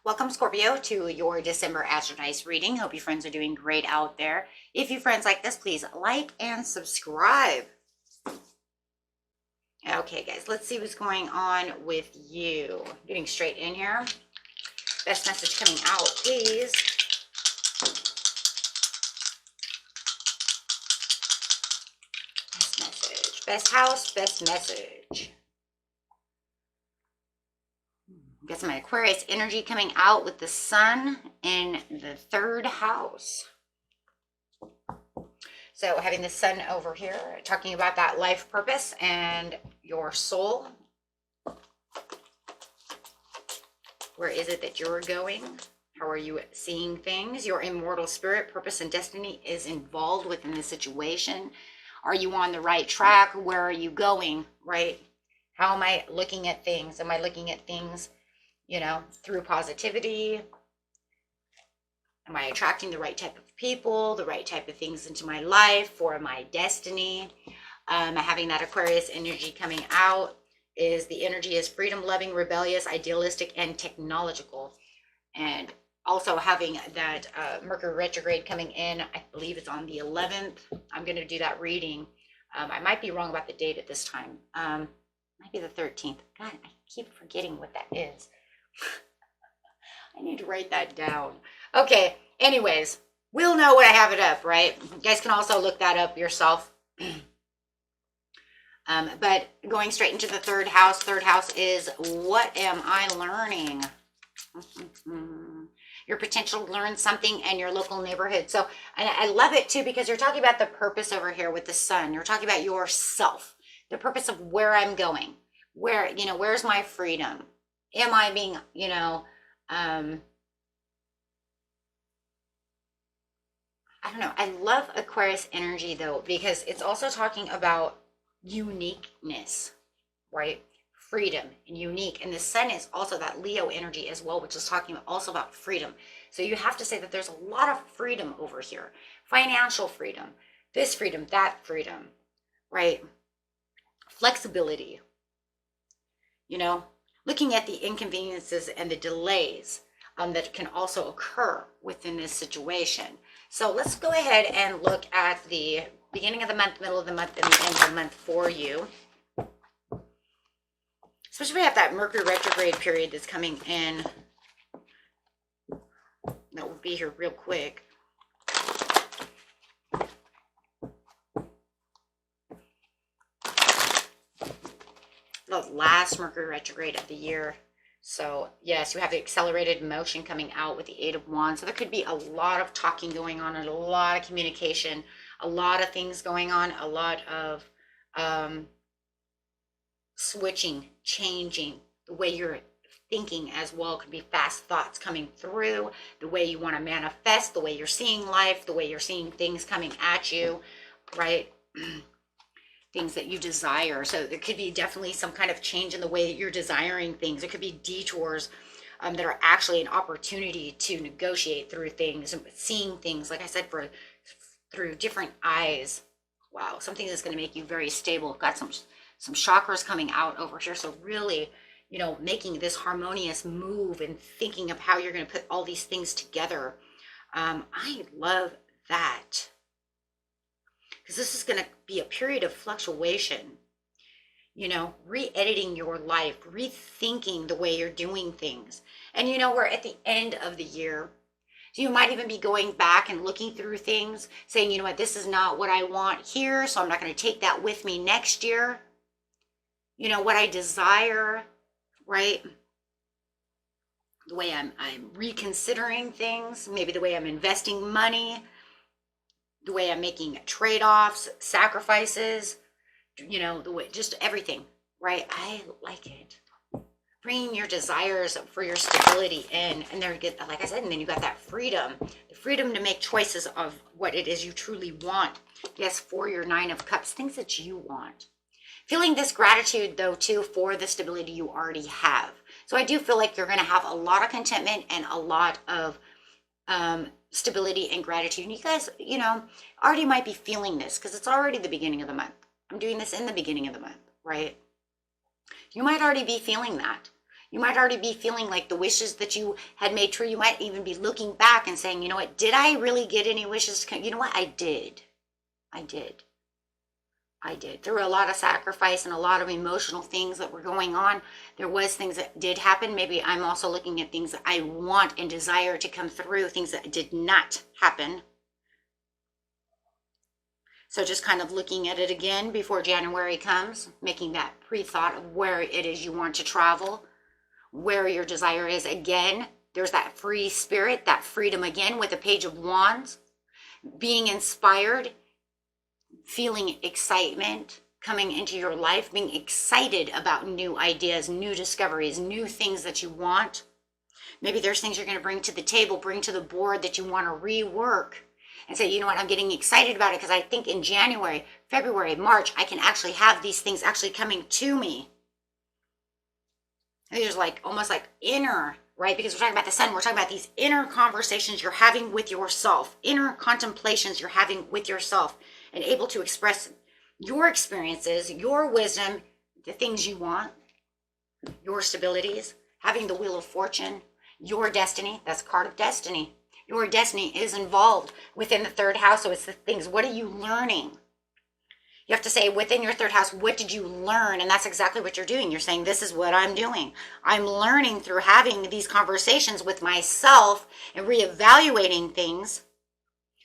Welcome, Scorpio, to your December Astrodice reading. Hope you friends are doing great out there. If you friends like this, please like and subscribe. Okay, guys, let's see what's going on with you. Getting straight in here. Best message coming out, please. Best message. Best house, best message. Got some Aquarius energy coming out with the sun in the third house. So having the sun over here, talking about that life purpose and your soul. Where is it that you're going? How are you seeing things? Your immortal spirit, purpose, and destiny is involved within the situation. Are you on the right track? Where are you going, right? How am I looking at things? Am I looking at things, you know, through positivity? Am I attracting the right type of people, the right type of things into my life for my destiny? Having that Aquarius energy coming out is the energy is freedom loving, rebellious, idealistic, and technological. And also having that Mercury retrograde coming in, I believe it's on the 11th. I'm going to do that reading. I might be wrong about the date at this time. Might be the 13th. God, I keep forgetting what that is. I need to write that down. Okay, anyways, we'll know when I have it up, right? You guys can also look that up yourself. But going straight into the third house is, what am I learning? Your potential to learn something in your local neighborhood. So, and I love it too, because you're talking about the purpose over here with the sun. You're talking about yourself, the purpose of where I'm going, where, you know, where's my freedom? Am I being, you know, I don't know. I love Aquarius energy though, because it's also talking about uniqueness, right? Freedom and unique. And the sun is also that Leo energy as well, which is talking also about freedom. So you have to say that there's a lot of freedom over here. Financial freedom, this freedom, that freedom, right? Flexibility, you know, looking at the inconveniences and the delays that can also occur within this situation. So let's go ahead and look at the beginning of the month, middle of the month, and the end of the month for you. Especially if we have that Mercury retrograde period that's coming in. That will be here real quick. The last Mercury retrograde of the year. So yes, you have the accelerated motion coming out with the 8 of Wands. So there could be a lot of talking going on and a lot of communication, a lot of things going on, a lot of switching, changing the way you're thinking as well. Could be fast thoughts coming through, the way you want to manifest, the way you're seeing life, the way you're seeing things coming at you, right? Things that you desire. So there could be definitely some kind of change in the way that you're desiring things. It could be detours that are actually an opportunity to negotiate through things and seeing things, like I said, through different eyes. Wow, something that's going to make you very stable. Got some chakras coming out over here. So really, you know, making this harmonious move and thinking of how you're going to put all these things together. I love that. Because this is going to be a period of fluctuation, you know, re-editing your life, rethinking the way you're doing things. And, you know, we're at the end of the year. So you might even be going back and looking through things, saying, you know what, this is not what I want here, so I'm not going to take that with me next year. You know, what I desire, right? The way I'm reconsidering things, maybe the way I'm investing money, the way I'm making trade-offs, sacrifices, you know, the way, just everything, right? I like it. Bringing your desires for your stability in, and there, like I said, and then you got that freedom, the freedom to make choices of what it is you truly want. Yes, for your 9 of Cups, things that you want. Feeling this gratitude though too for the stability you already have. So I do feel like you're going to have a lot of contentment and a lot of stability and gratitude. And you guys, you know, already might be feeling this because it's already the beginning of the month. I'm doing this in the beginning of the month, right? You might already be feeling that. You might already be feeling like the wishes that you had made true. You might even be looking back and saying, you know what, did I really get any wishes? You know what, I did. I did. I did. Through a lot of sacrifice and a lot of emotional things that were going on, there was things that did happen. Maybe I'm also looking at things that I want and desire to come through, things that did not happen. So just kind of looking at it again before January comes, making that pre-thought of where it is you want to travel, where your desire is. Again, there's that free spirit, that freedom again with the Page of Wands, being inspired, feeling excitement coming into your life, being excited about new ideas, new discoveries, new things that you want. Maybe there's things you're going to bring to the table, bring to the board that you want to rework and say, you know what, I'm getting excited about it because I think in January, February, March, I can actually have these things actually coming to me. And there's like almost like inner, right? Because we're talking about the sun, we're talking about these inner conversations you're having with yourself, inner contemplations you're having with yourself, and able to express your experiences, your wisdom, the things you want, your stabilities, having the Wheel of Fortune, your destiny. That's card of destiny. Your destiny is involved within the third house. So it's the things, what are you learning? You have to say within your third house, what did you learn? And that's exactly what you're doing. You're saying, this is what I'm doing. I'm learning through having these conversations with myself and reevaluating things,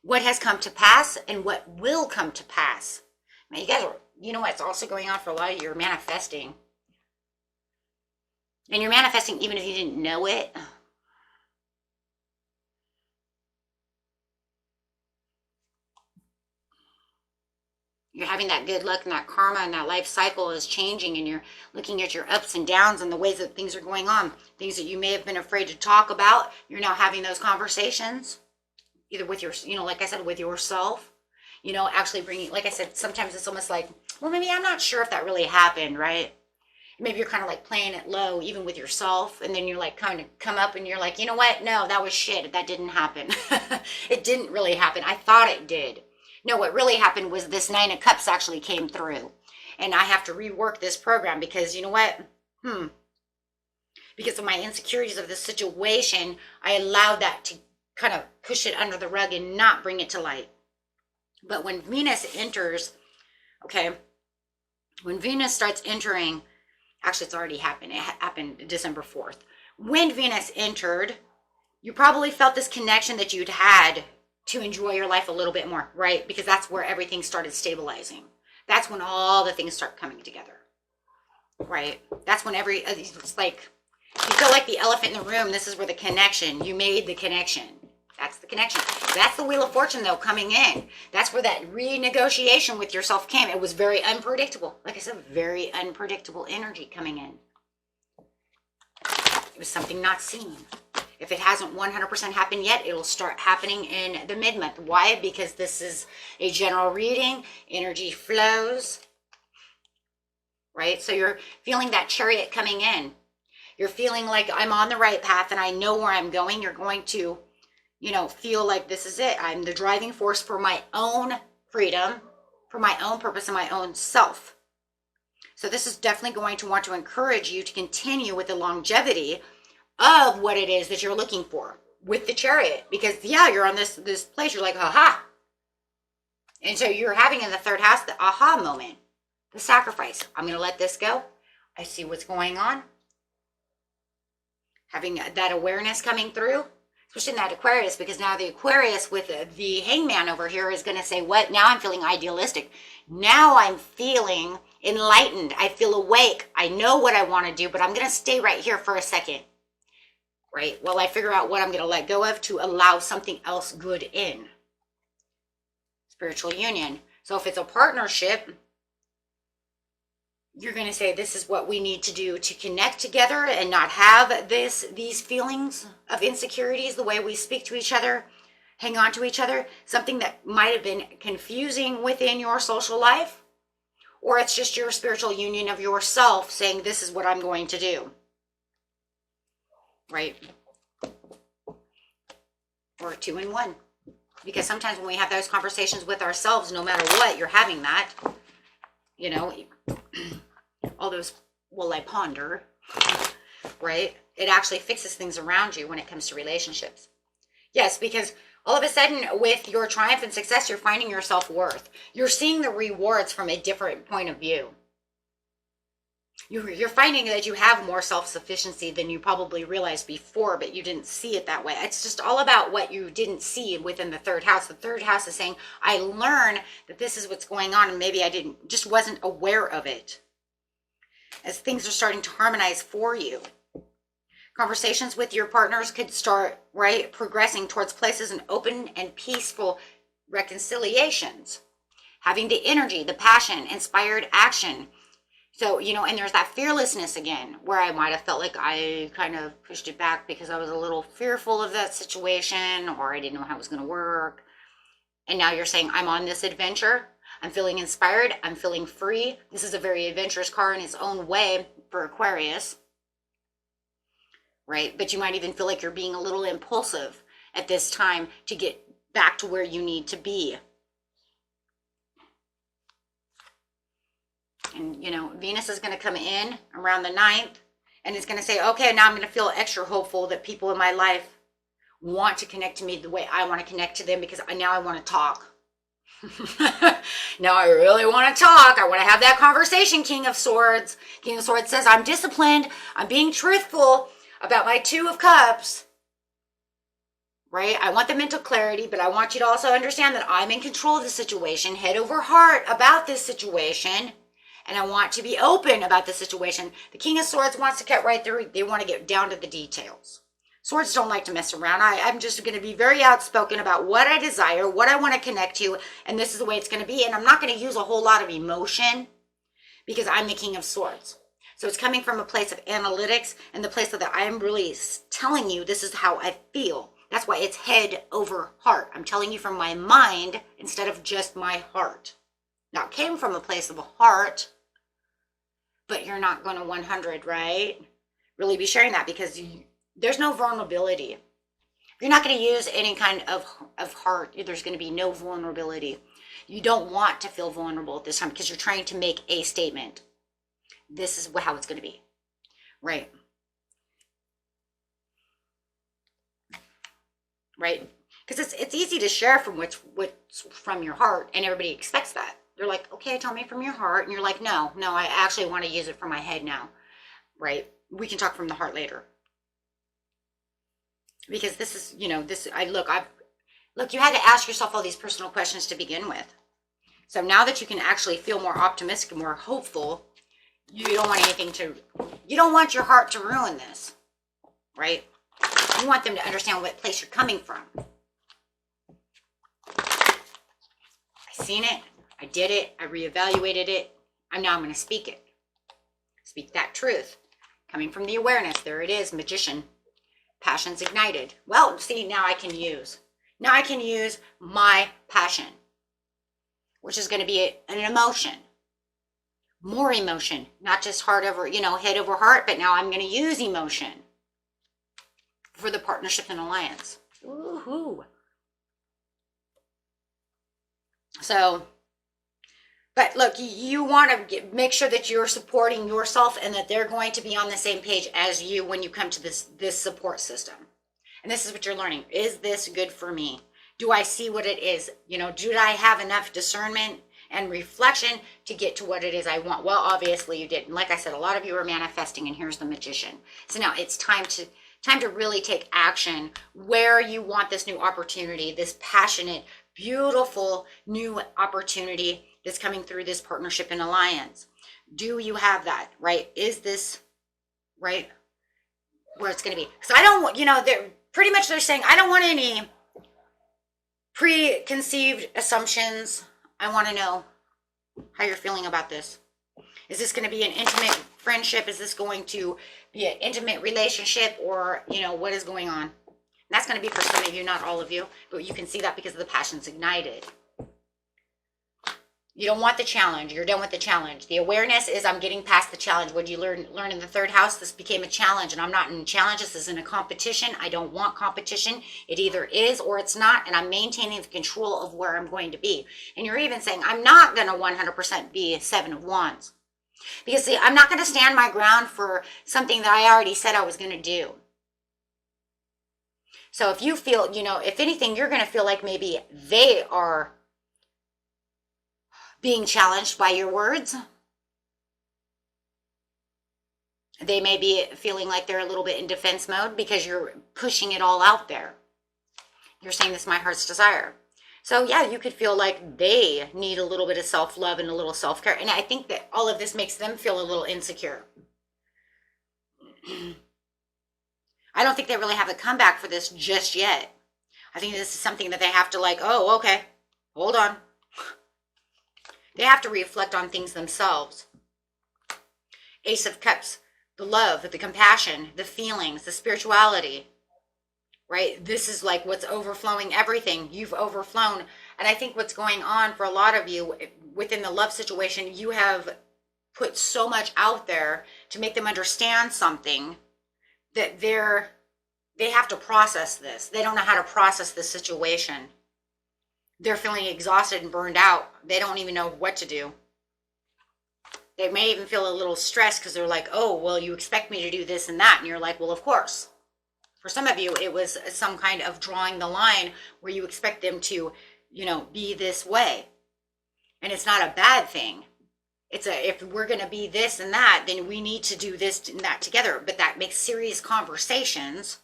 what has come to pass and what will come to pass. Now, you guys are, you know what's also going on for a lot of you? You're manifesting. And you're manifesting even if you didn't know it. You're having that good luck and that karma and that life cycle is changing, and you're looking at your ups and downs and the ways that things are going on. Things that you may have been afraid to talk about, you're now having those conversations, either with your, you know, like I said, with yourself, you know, actually bringing, like I said, sometimes it's almost like, well, maybe I'm not sure if that really happened, right? Maybe you're kind of like playing it low, even with yourself. And then you're like kind of come up and you're like, you know what? No, that was shit. That didn't happen. It didn't really happen. I thought it did. No, what really happened was this 9 of Cups actually came through. And I have to rework this program because you know what? Because of my insecurities of this situation, I allowed that to kind of push it under the rug and not bring it to light. But when Venus enters, okay, when Venus starts entering, actually it's already happened. It happened December 4th. When Venus entered, you probably felt this connection that you'd had to enjoy your life a little bit more, right? Because that's where everything started stabilizing. That's when all the things start coming together, right? That's when it's like, you feel like the elephant in the room. This is where the connection, you made the connection. That's the connection. That's the Wheel of Fortune, though, coming in. That's where that renegotiation with yourself came. It was very unpredictable. Like I said, very unpredictable energy coming in. It was something not seen. If it hasn't 100% happened yet, it'll start happening in the mid-month. Why? Because this is a general reading. Energy flows, right? So you're feeling that Chariot coming in. You're feeling like I'm on the right path and I know where I'm going. You're going to, you know, feel like this is it. I'm the driving force for my own freedom, for my own purpose and my own self. So this is definitely going to want to encourage you to continue with the longevity of what it is that you're looking for with the Chariot. Because yeah, you're on this place, you're like, aha. And so you're having in the third house, the aha moment, the sacrifice. I'm going to let this go. I see what's going on. Having that awareness coming through, especially in that Aquarius, because now the Aquarius with the Hangman over here is going to say, what? Now I'm feeling idealistic. Now I'm feeling enlightened. I feel awake. I know what I want to do, but I'm going to stay right here for a second. Right? While I figure out what I'm going to let go of to allow something else good in. Spiritual union. So if it's a partnership, you're going to say, this is what we need to do to connect together and not have these feelings of insecurities, the way we speak to each other, hang on to each other, something that might have been confusing within your social life, or it's just your spiritual union of yourself saying, this is what I'm going to do. Right? Or 2 in 1. Because sometimes when we have those conversations with ourselves, no matter what, you're having that, you know, all those, will I ponder? right? It actually fixes things around you when it comes to relationships. Yes, because all of a sudden with your triumph and success, you're finding your self-worth. You're seeing the rewards from a different point of view. You're finding that you have more self-sufficiency than you probably realized before, but you didn't see it that way. It's just all about what you didn't see within the third house. The third house is saying, I learn that this is what's going on, and maybe I just wasn't aware of it. As things are starting to harmonize for you. Conversations with your partners could start, right, progressing towards places and open and peaceful reconciliations. Having the energy, the passion, inspired action. So, and there's that fearlessness again, where I might have felt like I kind of pushed it back because I was a little fearful of that situation, or I didn't know how it was going to work. And now you're saying, I'm on this adventure. I'm feeling inspired. I'm feeling free. This is a very adventurous card in its own way for Aquarius, right? But you might even feel like you're being a little impulsive at this time to get back to where you need to be. And, Venus is going to come in around the 9th, and it's going to say, okay, now I'm going to feel extra hopeful that people in my life want to connect to me the way I want to connect to them, because now I want to talk. Now I really want to talk. I want to have that conversation, King of Swords. King of Swords says, I'm disciplined. I'm being truthful about my 2 of Cups. Right? I want the mental clarity, but I want you to also understand that I'm in control of the situation, head over heart about this situation. And I want to be open about the situation. The King of Swords wants to cut right through. They want to get down to the details. Swords don't like to mess around. I'm just going to be very outspoken about what I desire, what I want to connect to, and this is the way it's going to be. And I'm not going to use a whole lot of emotion because I'm the King of Swords. So it's coming from a place of analytics and the place that I'm really telling you this is how I feel. That's why it's head over heart. I'm telling you from my mind instead of just my heart. Now, it came from a place of a heart, but you're not going to 100, right? Really be sharing that because there's no vulnerability. You're not going to use any kind of heart. There's going to be no vulnerability. You don't want to feel vulnerable at this time because you're trying to make a statement. This is how it's going to be, right? Right? Because it's easy to share from what's from your heart, and everybody expects that. They're like, okay, tell me from your heart. And you're like, no, I actually want to use it from my head now, right? We can talk from the heart later. Because this is, you had to ask yourself all these personal questions to begin with. So now that you can actually feel more optimistic, more hopeful, you don't want your heart to ruin this, right? You want them to understand what place you're coming from. I seen it. I did it. I reevaluated it. I'm going to speak it. Speak that truth. Coming from the awareness. There it is, Magician. Passion's ignited. Well, see, now I can use my passion, which is going to be an emotion. More emotion. Not just heart over, head over heart, but now I'm going to use emotion for the partnership and alliance. Woohoo. So, but look, you want to make sure that you're supporting yourself and that they're going to be on the same page as you when you come to this support system. And this is what you're learning. Is this good for me? Do I see what it is? Do I have enough discernment and reflection to get to what it is I want? Well, obviously you didn't. Like I said, a lot of you are manifesting, and here's the Magician. So now it's time to really take action where you want this new opportunity, this passionate, beautiful new opportunity that's coming through this partnership and alliance. Do you have that, right? Is this, right, where it's going to be? Because I don't want, they're saying, I don't want any preconceived assumptions. I want to know how you're feeling about this. Is this going to be an intimate friendship? Is this going to be an intimate relationship? Or, what is going on? And that's going to be for some of you, not all of you. But you can see that because of the passions ignited. You don't want the challenge. You're done with the challenge. The awareness is I'm getting past the challenge. What did you learn in the third house? This became a challenge, and I'm not in challenge. This isn't a competition. I don't want competition. It either is or it's not, and I'm maintaining the control of where I'm going to be. And you're even saying I'm not going to 100% be a 7 of Wands. Because see, I'm not going to stand my ground for something that I already said I was going to do. So if you feel, if anything, you're going to feel like maybe they are being challenged by your words. They may be feeling like they're a little bit in defense mode because you're pushing it all out there. You're saying this is my heart's desire. So yeah, you could feel like they need a little bit of self-love and a little self-care. And I think that all of this makes them feel a little insecure. I don't think they really have a comeback for this just yet. I think this is something that they have to oh, okay, hold on. They have to reflect on things themselves. Ace of Cups, the love, the compassion, the feelings, the spirituality, right? This is like what's overflowing everything. You've overflown. And I think what's going on for a lot of you within the love situation, you have put so much out there to make them understand something that they have to process this. They don't know how to process this situation. They're feeling exhausted and burned out. They don't even know what to do. They may even feel a little stressed because they're like, oh, well, you expect me to do this and that. And you're like, well, of course. For some of you, it was some kind of drawing the line where you expect them to, be this way. And it's not a bad thing. If we're going to be this and that, then we need to do this and that together. But that makes serious conversations.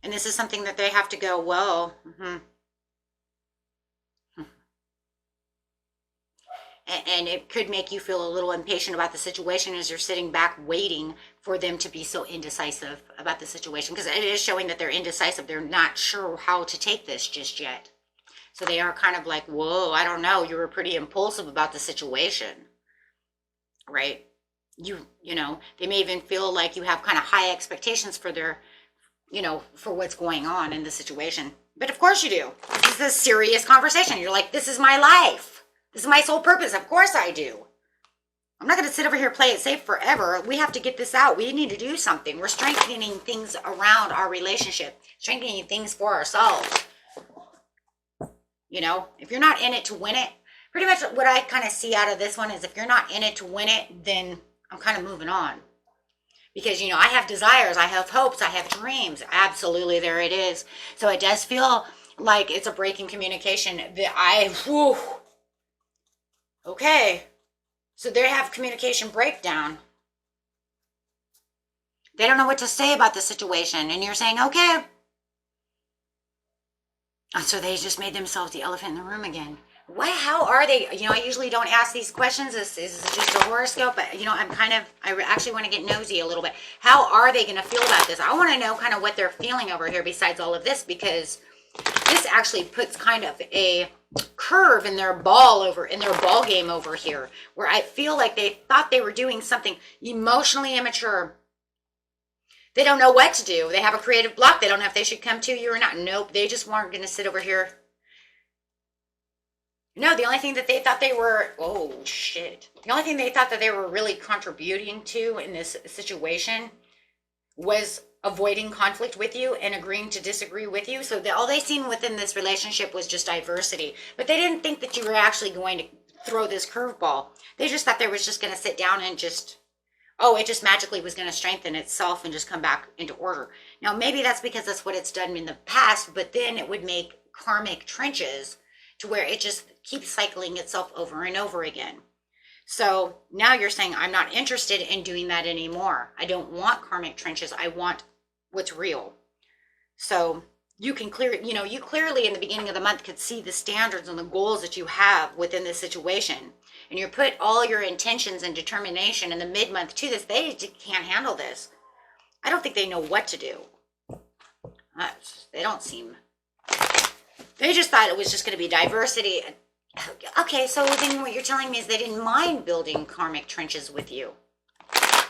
And this is something that they have to go, well, And it could make you feel a little impatient about the situation as you're sitting back waiting for them to be so indecisive about the situation. Because it is showing that they're indecisive. They're not sure how to take this just yet. So they are kind of like, whoa, I don't know. You were pretty impulsive about the situation, right? They may even feel like you have kind of high expectations for their, for what's going on in the situation. But of course you do. This is a serious conversation. You're like, this is my life. This is my sole purpose. Of course I do. I'm not going to sit over here, play it safe forever. We have to get this out. We need to do something. We're strengthening things around our relationship, strengthening things for ourselves. If you're not in it to win it, pretty much what I kind of see out of this one is if you're not in it to win it, then I'm kind of moving on. Because, I have desires, I have hopes, I have dreams. Absolutely, there it is. So it does feel like it's a break in communication that okay. So they have communication breakdown. They don't know what to say about the situation. And you're saying, okay. And so they just made themselves the elephant in the room again. How are they? I usually don't ask these questions. This is just a horoscope. But, I actually want to get nosy a little bit. How are they going to feel about this? I want to know kind of what they're feeling over here besides all of this. Because this actually puts kind of a curve in their ball game over here, where I feel like they thought they were doing something emotionally immature. They don't know what to do. They have a creative block. They don't know if they should come to you or not. Nope. They just weren't going to sit over here. No, the only thing that they thought they were, the only thing they thought that they were really contributing to in this situation was avoiding conflict with you and agreeing to disagree with you. So all they seen within this relationship was just diversity. But they didn't think that you were actually going to throw this curveball. They just thought they was just going to sit down and it just magically was going to strengthen itself and just come back into order. Now, maybe that's because that's what it's done in the past, but then it would make karmic trenches to where it just keeps cycling itself over and over again. So now you're saying, I'm not interested in doing that anymore. I don't want karmic trenches. I want what's real. So you can you clearly in the beginning of the month could see the standards and the goals that you have within this situation. And you put all your intentions and determination in the mid-month to this. They can't handle this. I don't think they know what to do. They don't seem... They just thought it was just going to be diversity. Okay, so then what you're telling me is they didn't mind building karmic trenches with you.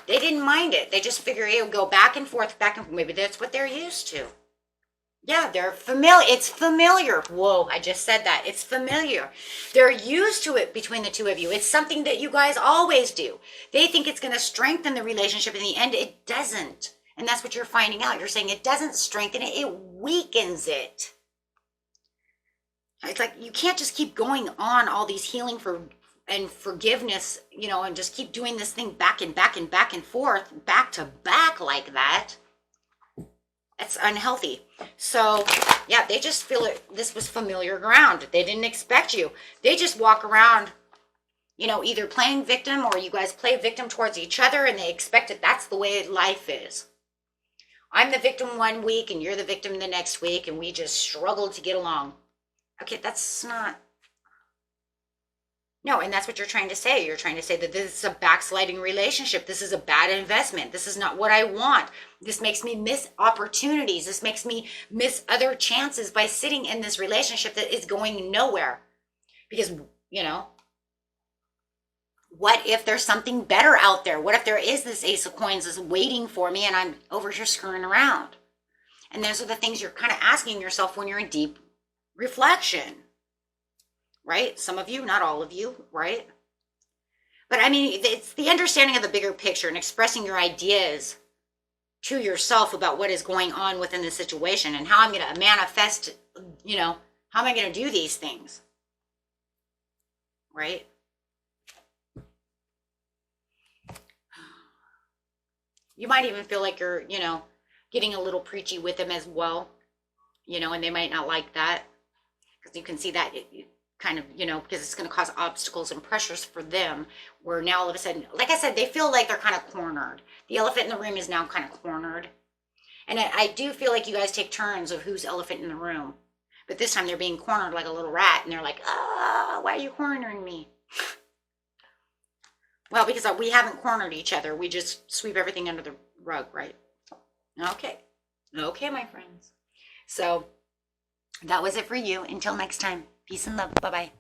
They didn't mind it. They just figure it would go back and forth. Maybe that's what they're used to. Yeah, they're familiar. It's familiar. Whoa, I just said that. It's familiar. They're used to it between the two of you. It's something that you guys always do. They think it's going to strengthen the relationship. In the end, it doesn't. And that's what you're finding out. You're saying it doesn't strengthen it. It weakens it. It's like you can't just keep going on all these healing for and forgiveness, you know, and just keep doing this thing back and back and back and forth, back to back like that, it's unhealthy. So yeah, they just feel it. This was familiar ground. They didn't expect you. They just walk around, you know, either playing victim, or you guys play victim towards each other, and they expect it. That's the way life is. I'm the victim one week and you're the victim the next week, and we just struggle to get along. Okay, that's not. No, and that's what you're trying to say. You're trying to say that this is a backsliding relationship. This is a bad investment. This is not what I want. This makes me miss opportunities. This makes me miss other chances by sitting in this relationship that is going nowhere. Because, you know, what if there's something better out there? What if there is this Ace of Coins is waiting for me and I'm over here screwing around? And those are the things you're kind of asking yourself when you're in deep reflection. Right? Some of you, not all of you, right? But I mean, it's the understanding of the bigger picture and expressing your ideas to yourself about what is going on within the situation and how I'm going to manifest, you know, how am I going to do these things? Right? You might even feel like you're, you know, getting a little preachy with them as well, you know, and they might not like that, because you can see that kind of, you know, because it's going to cause obstacles and pressures for them, where now all of a sudden, like I said, they feel like they're kind of cornered. The elephant in the room is now kind of cornered. And I do feel like you guys take turns of who's elephant in the room. But this time they're being cornered like a little rat, and they're like, why are you cornering me? Well, because we haven't cornered each other. We just sweep everything under the rug, right? Okay. Okay, my friends. So that was it for you. Until next time. Peace and love. Bye-bye.